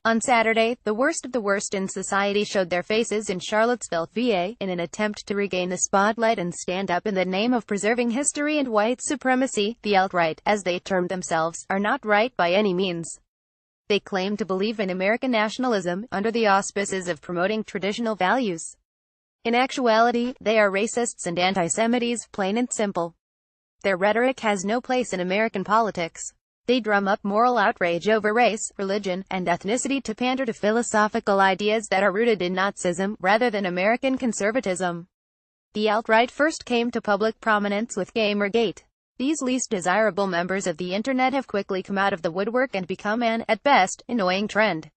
On Saturday, the worst of the worst in society showed their faces in Charlottesville, VA, in an attempt to regain the spotlight and stand up in the name of preserving history and white supremacy. The alt-right, as they termed themselves, are not right by any means. They claim to believe in American nationalism, under the auspices of promoting traditional values. In actuality, they are racists and anti-Semites, plain and simple. Their rhetoric has no place in American politics. They drum up moral outrage over race, religion, and ethnicity to pander to philosophical ideas that are rooted in Nazism, rather than American conservatism. The alt-right first came to public prominence with Gamergate. These least desirable members of the internet have quickly come out of the woodwork and become an, at best, annoying trend.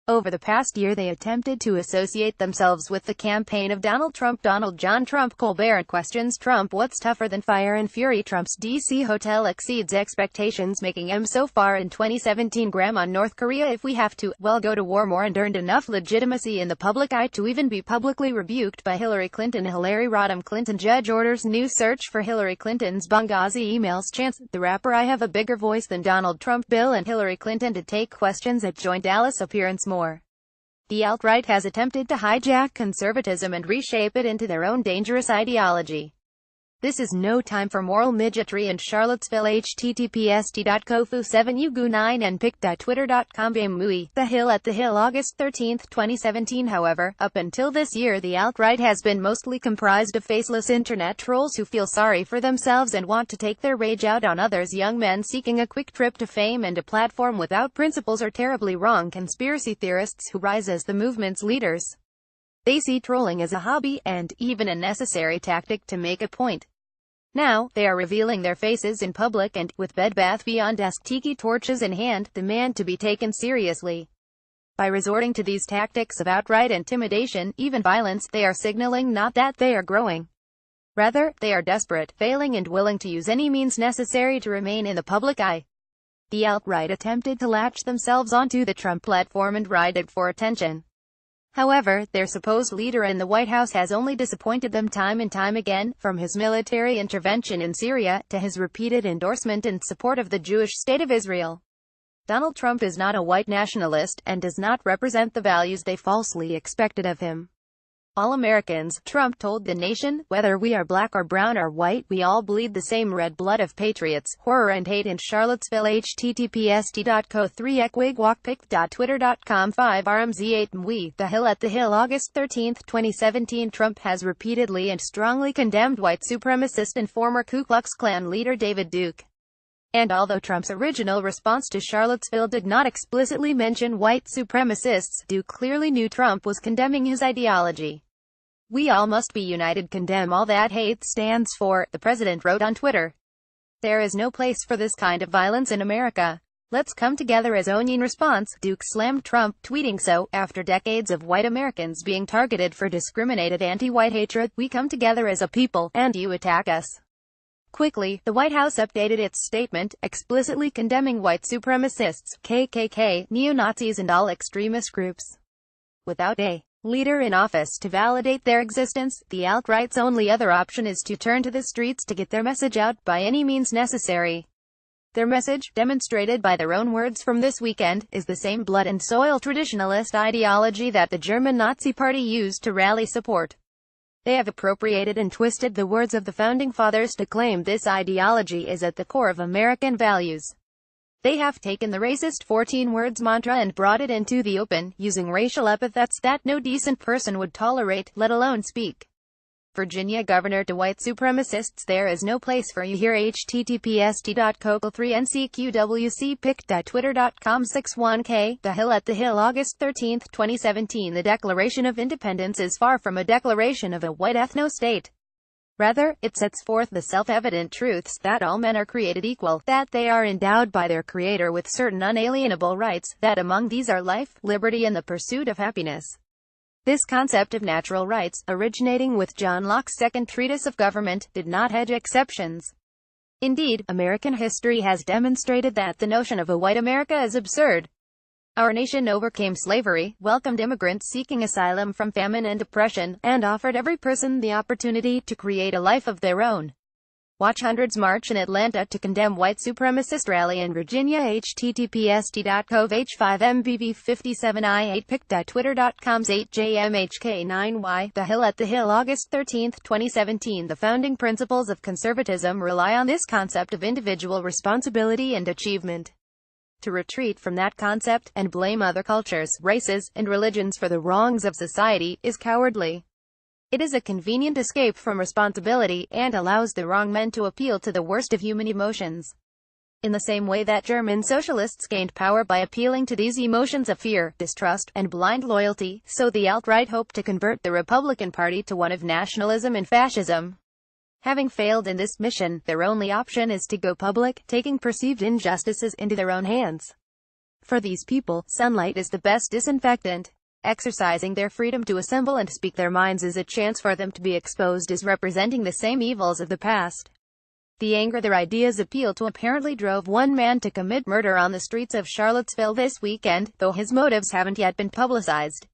Over the past year they attempted to associate themselves with the campaign of Donald Trump. Donald John Trump Colbert questions Trump: what's tougher than fire and fury? Trump's D.C. hotel exceeds expectations, making him so far in 2017 gram on North Korea if we have to, well, go to war more, and earned enough legitimacy in the public eye to even be publicly rebuked by Hillary Clinton. Hillary Rodham Clinton judge orders new search for Hillary Clinton's Benghazi emails. Chance the Rapper: I have a bigger voice than Donald Trump. Bill and Hillary Clinton to take questions at joint Dallas appearance. More. The alt-right has attempted to hijack conservatism and reshape it into their own dangerous ideology. This is no time for moral midgetry in Charlottesville. https://kofu7ugu9 and pic.twitter.com. The Hill at the Hill, August 13, 2017. However, up until this year the alt-right has been mostly comprised of faceless internet trolls who feel sorry for themselves and want to take their rage out on others. Young men seeking a quick trip to fame and a platform without principles, or terribly wrong conspiracy theorists who rise as the movement's leaders. They see trolling as a hobby, and even a necessary tactic to make a point. Now, they are revealing their faces in public and, with Bed Bath Beyond-esque tiki torches in hand, demand to be taken seriously. By resorting to these tactics of outright intimidation, even violence, they are signaling not that they are growing. Rather, they are desperate, failing, and willing to use any means necessary to remain in the public eye. The alt-right attempted to latch themselves onto the Trump platform and ride it for attention. However, their supposed leader in the White House has only disappointed them time and time again, from his military intervention in Syria, to his repeated endorsement and support of the Jewish state of Israel. Donald Trump is not a white nationalist, and does not represent the values they falsely expected of him. All Americans, Trump told the nation, whether we are black or brown or white, we all bleed the same red blood of patriots, horror and hate in Charlottesville. https://ko3ecwigwalkpic.twitter.com 5rmz8mwe. The Hill at the Hill, August 13, 2017. Trump has repeatedly and strongly condemned white supremacist and former Ku Klux Klan leader David Duke. And although Trump's original response to Charlottesville did not explicitly mention white supremacists, Duke clearly knew Trump was condemning his ideology. We all must be united, condemn all that hate stands for, the president wrote on Twitter. There is no place for this kind of violence in America. Let's come together as one. In response, Duke slammed Trump, tweeting, "So, after decades of white Americans being targeted for discriminated anti-white hatred, we come together as a people, and you attack us." Quickly, the White House updated its statement, explicitly condemning white supremacists, KKK, neo-Nazis and all extremist groups. Without a leader in office to validate their existence, the alt-right's only other option is to turn to the streets to get their message out by any means necessary. Their message, demonstrated by their own words from this weekend, is the same blood and soil traditionalist ideology that the German Nazi Party used to rally support. They have appropriated and twisted the words of the Founding Fathers to claim this ideology is at the core of American values. They have taken the racist 14 words mantra and brought it into the open, using racial epithets that no decent person would tolerate, let alone speak. Virginia Governor: to white supremacists there is no place for you here. https://kokel3ncqwcpic.twitter.com 61k. The Hill at the Hill, August 13, 2017. The Declaration of Independence is far from a declaration of a white ethno-state. Rather, it sets forth the self-evident truths that all men are created equal, that they are endowed by their Creator with certain unalienable rights, that among these are life, liberty and the pursuit of happiness. This concept of natural rights, originating with John Locke's Second Treatise of Government, did not hedge exceptions. Indeed, American history has demonstrated that the notion of a white America is absurd. Our nation overcame slavery, welcomed immigrants seeking asylum from famine and oppression, and offered every person the opportunity to create a life of their own. Watch hundreds march in Atlanta to condemn white supremacist rally in Virginia. https://cov-5mbv57i8pic.twitter.com's 8jmhk9y. The Hill at the Hill, August 13, 2017. The founding principles of conservatism rely on this concept of individual responsibility and achievement. To retreat from that concept, and blame other cultures, races, and religions for the wrongs of society, is cowardly. It is a convenient escape from responsibility, and allows the wrong men to appeal to the worst of human emotions. In the same way that German socialists gained power by appealing to these emotions of fear, distrust, and blind loyalty, so the alt-right hope to convert the Republican Party to one of nationalism and fascism. Having failed in this mission, their only option is to go public, taking perceived injustices into their own hands. For these people, sunlight is the best disinfectant. Exercising their freedom to assemble and speak their minds is a chance for them to be exposed as representing the same evils of the past. The anger their ideas appeal to apparently drove one man to commit murder on the streets of Charlottesville this weekend, though his motives haven't yet been publicized.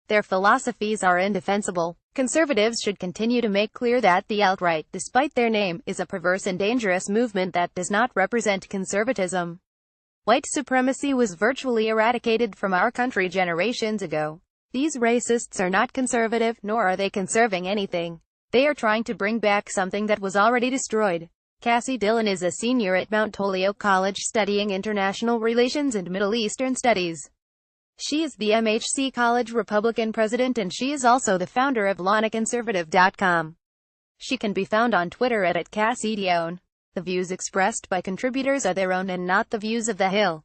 Their philosophies are indefensible. Conservatives should continue to make clear that the alt-right, despite their name, is a perverse and dangerous movement that does not represent conservatism. White supremacy was virtually eradicated from our country generations ago. These racists are not conservative, nor are they conserving anything. They are trying to bring back something that was already destroyed. Cassie Dillon is a senior at Mount Holyoke College studying international relations and Middle Eastern studies. She is the MHC College Republican president, and she is also the founder of LanaConservative.com. She can be found on Twitter at @CassieDillon. The views expressed by contributors are their own and not the views of The Hill.